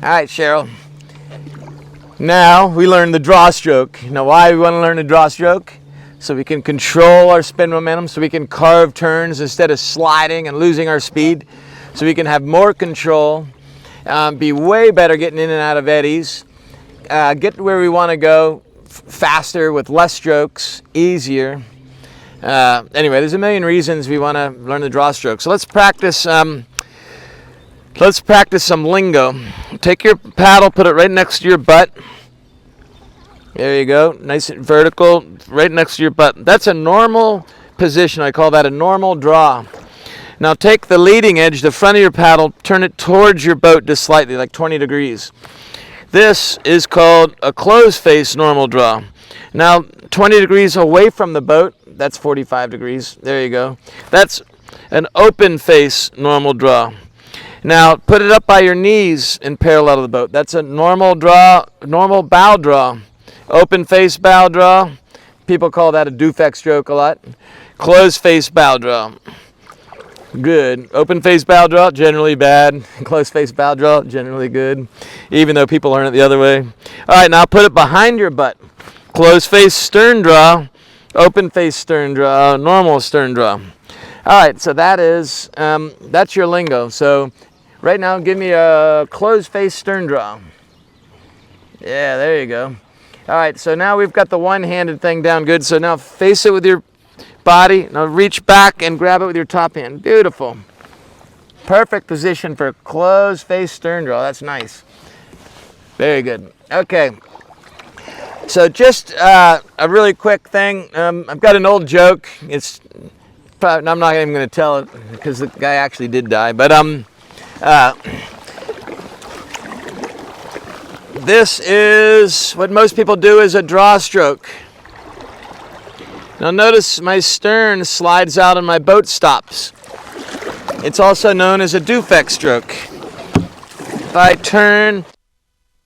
All right, Cheryl. Now we learn the draw stroke. Now why we want to learn the draw stroke? So we can control our spin momentum, so we can carve turns instead of sliding and losing our speed. So we can have more control, be way better getting in and out of eddies, get where we want to go faster with less strokes, easier. Anyway, there's a million reasons we want to learn the draw stroke. So let's practice some lingo. Take your paddle, put it right next to your butt. There you go, nice and vertical, right next to your butt. That's a normal position. I call that a normal draw. Now take the leading edge, the front of your paddle, turn it towards your boat just slightly, like 20 degrees. This is called a closed face normal draw. Now 20 degrees away from the boat, that's 45 degrees. There you go. That's an open face normal draw. Now put it up by your knees in parallel to the boat. That's a normal draw, normal bow draw. Open face bow draw. People call that a dewfect stroke a lot. Closed face bow draw. Good. Open face bow draw, generally bad. Closed face bow draw, generally good. Even though people learn it the other way. All right, now put it behind your butt. Closed face stern draw. Open face stern draw. Normal stern draw. All right, so that's your lingo. So right now, give me a closed face stern draw. Yeah, there you go. All right, so now we've got the one-handed thing down good. So now face it with your body. Now reach back and grab it with your top hand. Beautiful. Perfect position for closed face stern draw. That's nice. Very good. Okay. So just a really quick thing. I've got an old joke. I'm not even going to tell it because the guy actually did die. But this is what most people do is a draw stroke. Now notice my stern slides out and my boat stops. It's also known as a dewfect stroke. If I turn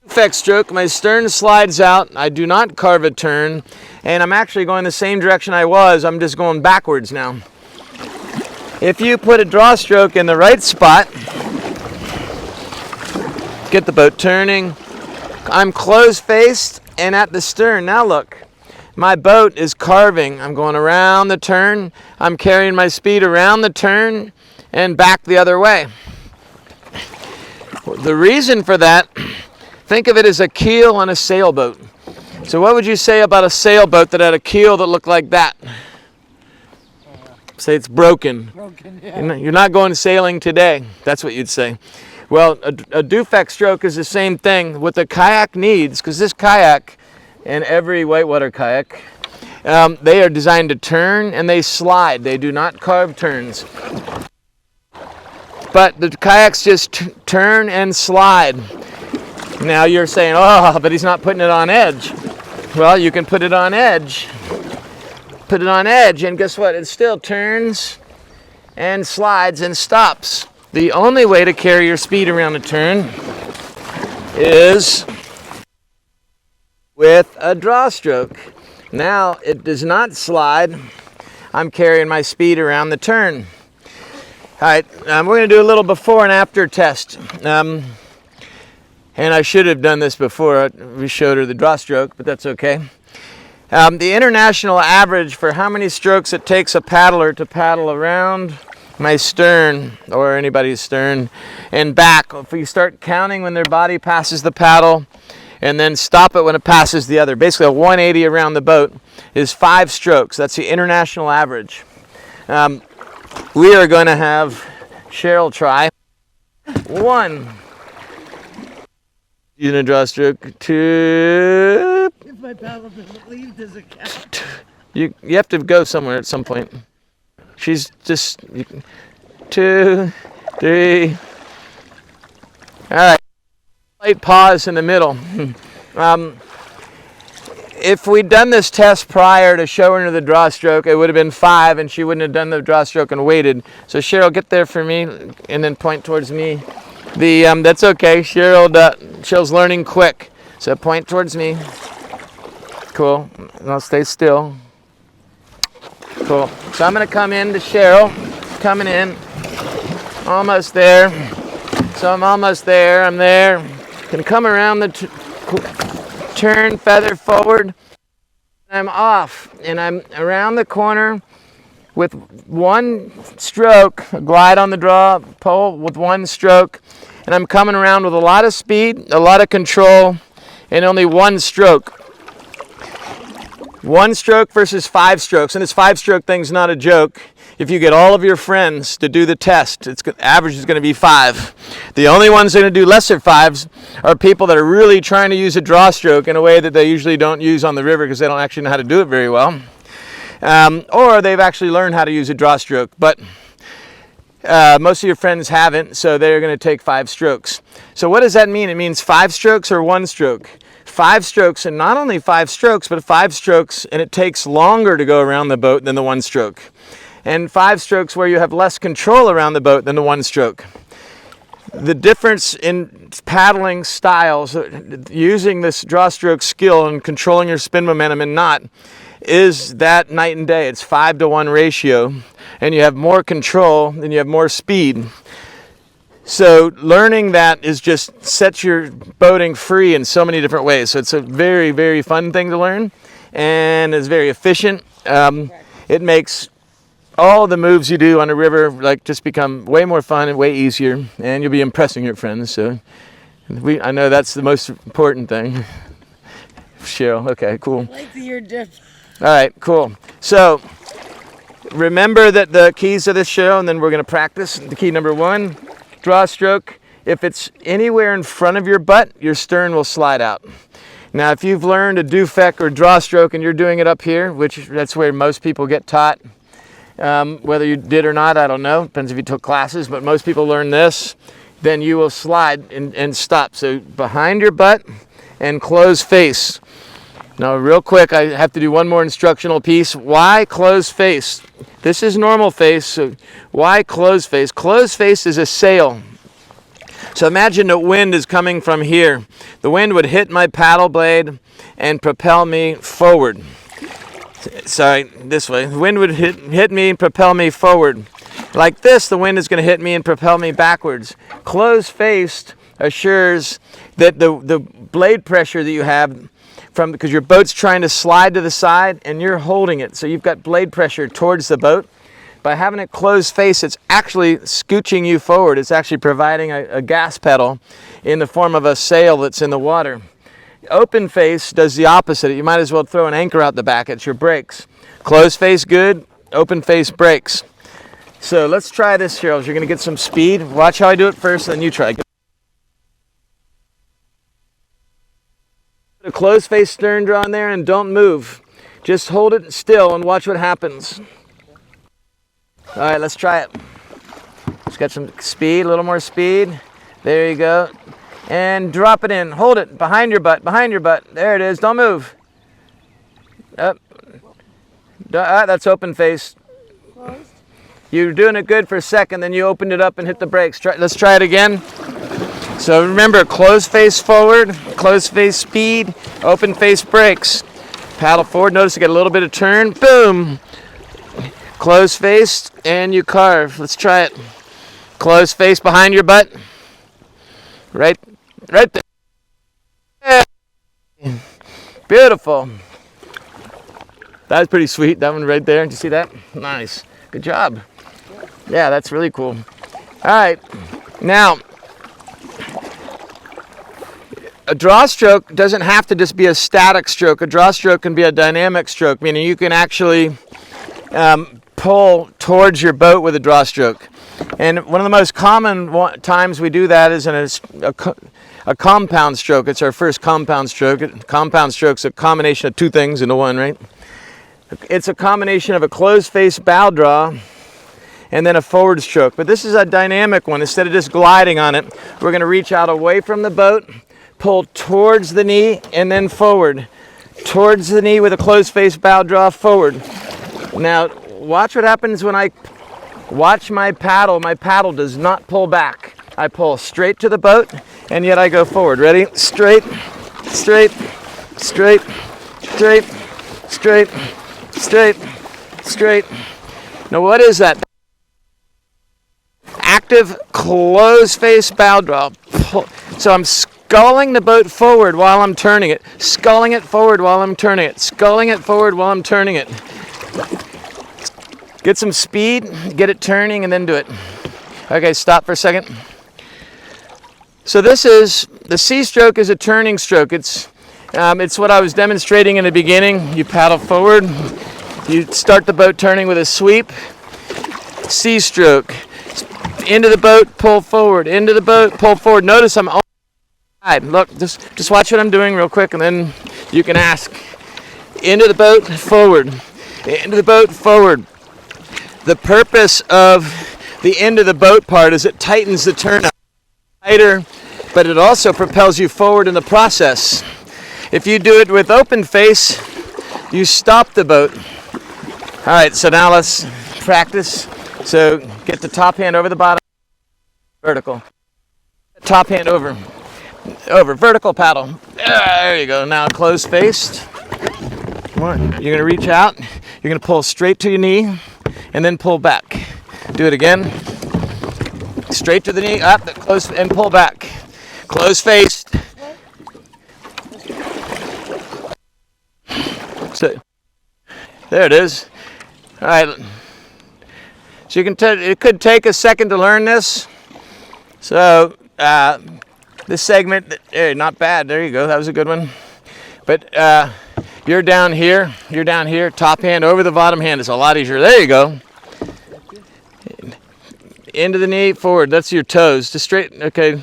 dewfect stroke, my stern slides out. I do not carve a turn, and I'm actually going the same direction I was. I'm just going backwards now. If you put a draw stroke in the right spot, get the boat turning. I'm closed-faced and at the stern. Now look, my boat is carving. I'm going around the turn. I'm carrying my speed around the turn and back the other way. The reason for that, think of it as a keel on a sailboat. So what would you say about a sailboat that had a keel that looked like that? Say it's broken. Yeah. You're not going sailing today. That's what you'd say. Well, a dewfect stroke is the same thing. What the kayak needs, because this kayak and every whitewater kayak, they are designed to turn and they slide. They do not carve turns. But the kayaks just turn and slide. Now you're saying, oh, but he's not putting it on edge. Well, you can put it on edge. Put it on edge, and guess what? It still turns and slides and stops. The only way to carry your speed around a turn is with a draw stroke. Now it does not slide. I'm carrying my speed around the turn. All right, we're going to do a little before and after test. And I should have done this before. We showed her the draw stroke, but that's okay. The international average for how many strokes it takes a paddler to paddle around my stern or anybody's stern and back, if you start counting when their body passes the paddle and then stop it when it passes the other, basically a 180 around the boat, is 5 strokes. That's the international average. We are going to have Cheryl try 1. Using a draw stroke. 2. If my paddle doesn't leave, does it count? You have to go somewhere at some point. She's just 2, 3. All right. Slight pause in the middle. If we'd done this test prior to showing her the draw stroke, it would have been 5, and she wouldn't have done the draw stroke and waited. So Cheryl, get there for me, and then point towards me. That's okay. Cheryl's learning quick, so point towards me. Cool. Now stay still. Cool. So I'm going to come in to Cheryl. Coming in. Almost there. So I'm almost there. I'm there. Can come around the turn, feather forward. I'm off, and I'm around the corner with one stroke, glide on the draw, pull with one stroke, and I'm coming around with a lot of speed, a lot of control, and only one stroke. One stroke versus 5 strokes, and this 5-stroke thing's not a joke. If you get all of your friends to do the test, average is going to be 5. The only ones that are going to do lesser 5s are people that are really trying to use a draw stroke in a way that they usually don't use on the river because they don't actually know how to do it very well. Or they've actually learned how to use a draw stroke, but most of your friends haven't, so they're going to take 5 strokes. So what does that mean? It means 5 strokes or 1 stroke. 5 strokes, and not only 5 strokes, but 5 strokes, and it takes longer to go around the boat than the 1 stroke. And 5 strokes where you have less control around the boat than the 1 stroke. The difference in paddling styles, using this draw stroke skill and controlling your spin momentum and not, is that night and day. It's 5-to-1 ratio, and you have more control and you have more speed. So learning that is just sets your boating free in so many different ways. So it's a very, very fun thing to learn, and it's very efficient. It makes all the moves you do on a river just become way more fun and way easier, and you'll be impressing your friends. So I know that's the most important thing. Cheryl, okay, cool. I like the ear dip. All right, cool. So remember that the keys of this show, and then we're going to practice. The key number 1, draw stroke. If it's anywhere in front of your butt, your stern will slide out. Now, if you've learned a dufek or draw stroke and you're doing it up here, which that's where most people get taught, whether you did or not, I don't know. Depends if you took classes, but most people learn this. Then you will slide and stop. So behind your butt and close face. Now, real quick, I have to do one more instructional piece. Why close face? This is normal face, so why close face? Close face is a sail. So imagine the wind is coming from here. The wind would hit my paddle blade and propel me forward. Sorry, this way. The wind would hit me and propel me forward. Like this, the wind is going to hit me and propel me backwards. Close-faced assures that the blade pressure that you have because your boat's trying to slide to the side and you're holding it, so you've got blade pressure towards the boat. By having it closed face, it's actually scooching you forward. It's actually providing a gas pedal in the form of a sail that's in the water. Open face does the opposite. You might as well throw an anchor out the back. It's your brakes. Closed face, good. Open face, brakes. So let's try this, Cheryl. You're going to get some speed. Watch how I do it first, then you try. Put a closed face stern draw in there and don't move. Just hold it still and watch what happens. All right, let's try it. Just got some speed, a little more speed. There you go. And drop it in. Hold it behind your butt, behind your butt. There it is. Don't move. Up. That's open face. Closed. You're doing it good for a second, then you opened it up and hit the brakes. Let's try it again. So remember, closed face forward, closed face speed, open face brakes. Paddle forward. Notice you get a little bit of turn. Boom. Closed face, and you carve. Let's try it. Closed face behind your butt. Right there. Yeah. Beautiful. That was pretty sweet. That one right there. Did you see that? Nice. Good job. Yeah, that's really cool. All right. Now, a draw stroke doesn't have to just be a static stroke. A draw stroke can be a dynamic stroke, meaning you can actually pull towards your boat with a draw stroke. And one of the most common times we do that is in a compound stroke. It's our first compound stroke. Compound stroke's a combination of two things into one, right? It's a combination of a closed face bow draw and then a forward stroke. But this is a dynamic one. Instead of just gliding on it, we're going to reach out away from the boat, pull towards the knee, and then forward. Towards the knee with a closed face bow draw, forward. Now, watch what happens when I watch my paddle. My paddle does not pull back. I pull straight to the boat, and yet I go forward. Ready? Straight, straight, straight, straight, straight, straight, straight. Now, what is that? Active closed face bow draw. So I'm sculling the boat forward while I'm turning it. Sculling it forward while I'm turning it. Sculling it forward while I'm turning it. Get some speed, get it turning, and then do it. Okay, stop for a second. So this is, the C stroke is a turning stroke. It's what I was demonstrating in the beginning. You paddle forward, you start the boat turning with a sweep. C stroke. Into the boat, pull forward. Into the boat, pull forward. Notice I'm on the side. Look, just watch what I'm doing real quick, and then you can ask. Into the boat, forward. Into the boat, forward. The purpose of the end of the boat part is it tightens the turn up tighter, but it also propels you forward in the process. If you do it with open face, you stop the boat. All right, so now let's practice. So get the top hand over the bottom, vertical. Top hand over, vertical paddle. There you go. Now closed faced. Come on, you're gonna reach out. You're gonna pull straight to your knee, and then pull back. Do it again. Straight to the knee, up, close, and pull back. Closed faced. So there it is. All right. So you can it could take a second to learn this. So this segment, not bad. There you go. That was a good one. But you're down here. You're down here. Top hand over the bottom hand. It's a lot easier. There you go. Into the knee, forward. That's your toes. Just straight. Okay.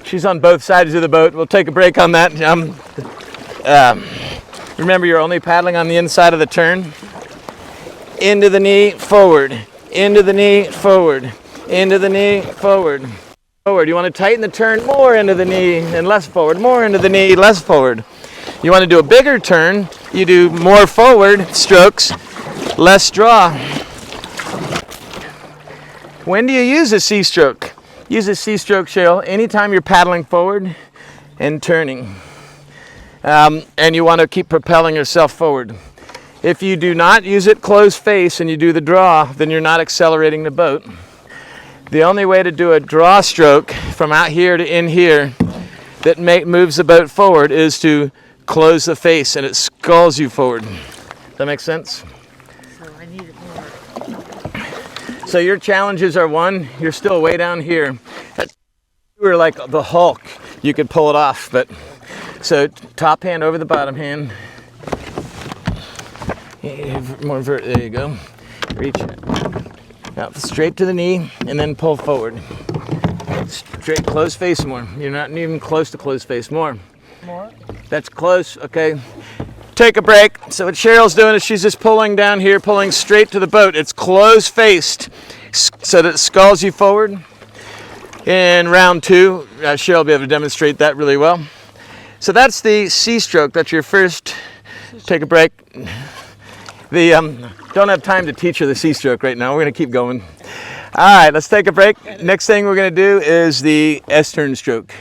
She's on both sides of the boat. We'll take a break on that. Remember, you're only paddling on the inside of the turn. Into the knee, forward. Into the knee, forward. Into the knee, forward. Forward. You want to tighten the turn more into the knee and less forward. More into the knee, less forward. You want to do a bigger turn, you do more forward strokes, less draw. When do you use a C stroke? Use a C stroke, Cheryl, anytime you're paddling forward and turning. And you want to keep propelling yourself forward. If you do not use it closed face and you do the draw, then you're not accelerating the boat. The only way to do a draw stroke from out here to in here that moves the boat forward is to close the face and it sculls you forward. Does that make sense? So I need it more. So your challenges are, one, you're still way down here. You were like the Hulk. You could pull it off, but so top hand over the bottom hand. There you go. Reach out straight to the knee and then pull forward. Straight, close face more. You're not even close to close face. More. That's close. Okay. Take a break. So what Cheryl's doing is she's just pulling down here, pulling straight to the boat. It's close faced so that it sculls you forward. In round two, Cheryl will be able to demonstrate that really well. So that's the C stroke. That's your first. Take a break. Don't have time to teach her the C stroke right now. We're going to keep going. All right, let's take a break. Next thing we're going to do is the S turn stroke.